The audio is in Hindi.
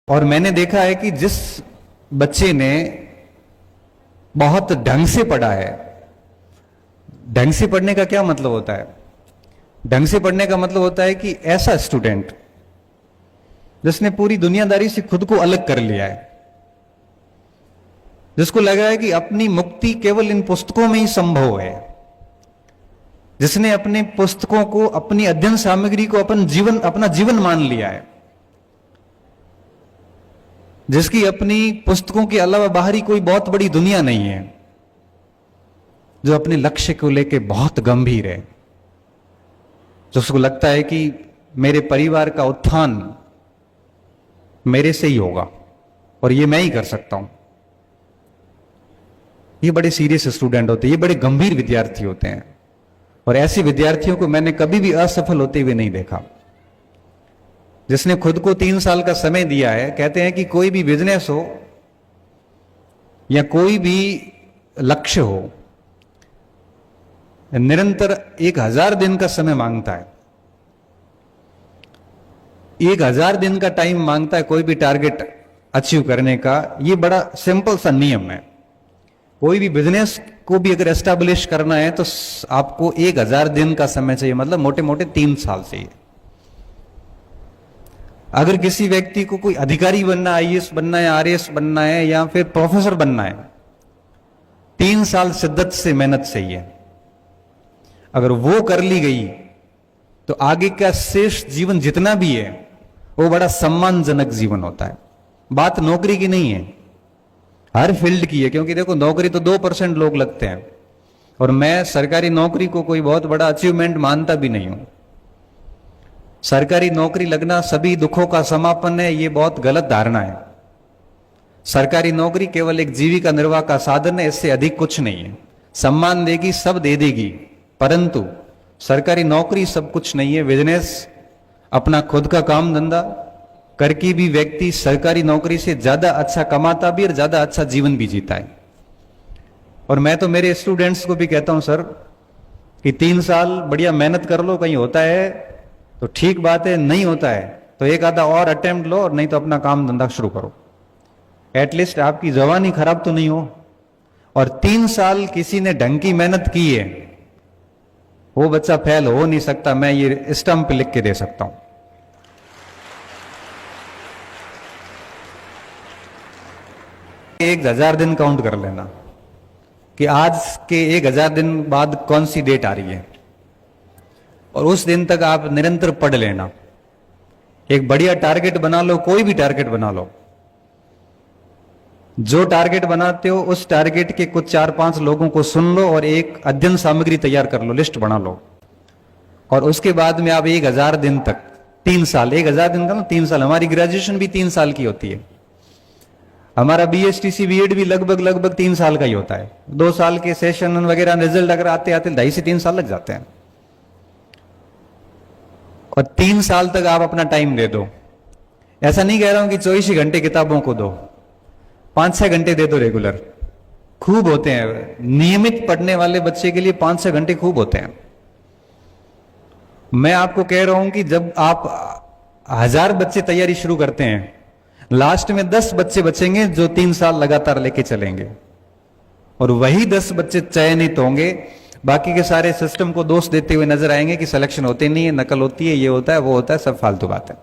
और मैंने देखा है कि जिस बच्चे ने बहुत ढंग से पढ़ा है, ढंग से पढ़ने का क्या मतलब होता है? ढंग से पढ़ने का मतलब होता है कि ऐसा स्टूडेंट जिसने पूरी दुनियादारी से खुद को अलग कर लिया है, जिसको लगा है कि अपनी मुक्ति केवल इन पुस्तकों में ही संभव है, जिसने अपने पुस्तकों को, अपनी अध्ययन सामग्री को अपना जीवन मान लिया है, जिसकी अपनी पुस्तकों के अलावा बाहरी कोई बहुत बड़ी दुनिया नहीं है, जो अपने लक्ष्य को लेकर बहुत गंभीर है, जो उसको लगता है कि मेरे परिवार का उत्थान मेरे से ही होगा और ये मैं ही कर सकता हूं। ये बड़े सीरियस स्टूडेंट होते हैं, ये बड़े गंभीर विद्यार्थी होते हैं, और ऐसे विद्यार्थियों को मैंने कभी भी असफल होते हुए नहीं देखा। जिसने खुद को 3 साल का समय दिया है, कहते हैं कि कोई भी बिजनेस हो या कोई भी लक्ष्य हो, निरंतर 1000 दिन का समय मांगता है, 1000 दिन का टाइम मांगता है कोई भी टारगेट अचीव करने का। ये बड़ा सिंपल सा नियम है। कोई भी बिजनेस को भी अगर एस्टैब्लिश करना है तो आपको 1000 दिन का समय चाहिए, मतलब मोटे मोटे 3 साल चाहिए। अगर किसी व्यक्ति को कोई अधिकारी बनना, आईएएस बनना है, आरएएस बनना है या फिर प्रोफेसर बनना है, 3 साल शिद्दत से मेहनत चाहिए। अगर वो कर ली गई तो आगे का शेष जीवन जितना भी है वो बड़ा सम्मानजनक जीवन होता है। बात नौकरी की नहीं है, हर फील्ड की है, क्योंकि देखो नौकरी तो 2% लोग लगते हैं, और मैं सरकारी नौकरी को कोई बहुत बड़ा अचीवमेंट मानता भी नहीं हूं। सरकारी नौकरी लगना सभी दुखों का समापन है, ये बहुत गलत धारणा है। सरकारी नौकरी केवल एक जीविका निर्वाह का साधन है, इससे अधिक कुछ नहीं है। सम्मान देगी, सब दे देगी, परंतु सरकारी नौकरी सब कुछ नहीं है। बिजनेस, अपना खुद का काम धंधा करके भी व्यक्ति सरकारी नौकरी से ज्यादा अच्छा कमाता भी और ज्यादा अच्छा जीवन भी जीता है। और मैं तो मेरे स्टूडेंट्स को भी कहता हूं, सर कि 3 साल बढ़िया मेहनत कर लो, कहीं होता है तो ठीक बात है, नहीं होता है तो एक आधा और अटेम्प्ट लो, और नहीं तो अपना काम धंधा शुरू करो। एटलीस्ट आपकी जवानी खराब तो नहीं हो। और 3 साल किसी ने ढंग की मेहनत की है, वो बच्चा फेल हो नहीं सकता, मैं ये स्टंप पे लिख के दे सकता हूं। एक 1000 दिन काउंट कर लेना कि आज के 1000 दिन बाद कौन सी डेट आ रही है, और उस दिन तक आप निरंतर पढ़ लेना। एक बढ़िया टारगेट बना लो, कोई भी टारगेट बना लो। जो टारगेट बनाते हो उस टारगेट के कुछ 4-5 लोगों को सुन लो और एक अध्ययन सामग्री तैयार कर लो, लिस्ट बना लो, और उसके बाद में आप 1000 दिन तक, 3 साल, 1000 दिन का ना 3 साल, हमारी ग्रेजुएशन भी 3 साल की होती है, हमारा बीएसटीसी बीएड भी लगभग 3 साल का ही होता है। 2 साल के सेशन वगैरह रिजल्ट अगर आते आते 2.5 से 3 साल लग जाते हैं, और 3 साल तक आप अपना टाइम दे दो। ऐसा नहीं कह रहा हूं कि 24 घंटे किताबों को दो, 5-6 घंटे दे दो रेगुलर, खूब होते हैं। नियमित पढ़ने वाले बच्चे के लिए 5-6 घंटे खूब होते हैं। मैं आपको कह रहा हूं कि जब आप 1000 बच्चे तैयारी शुरू करते हैं, लास्ट में 10 बच्चे बचेंगे जो 3 साल लगातार लेके चलेंगे, और वही 10 बच्चे चयनित होंगे। बाकी के सारे सिस्टम को दोष देते हुए नजर आएंगे कि सिलेक्शन होते नहीं है, नकल होती है, ये होता है, वो होता है, सब फालतू बात है।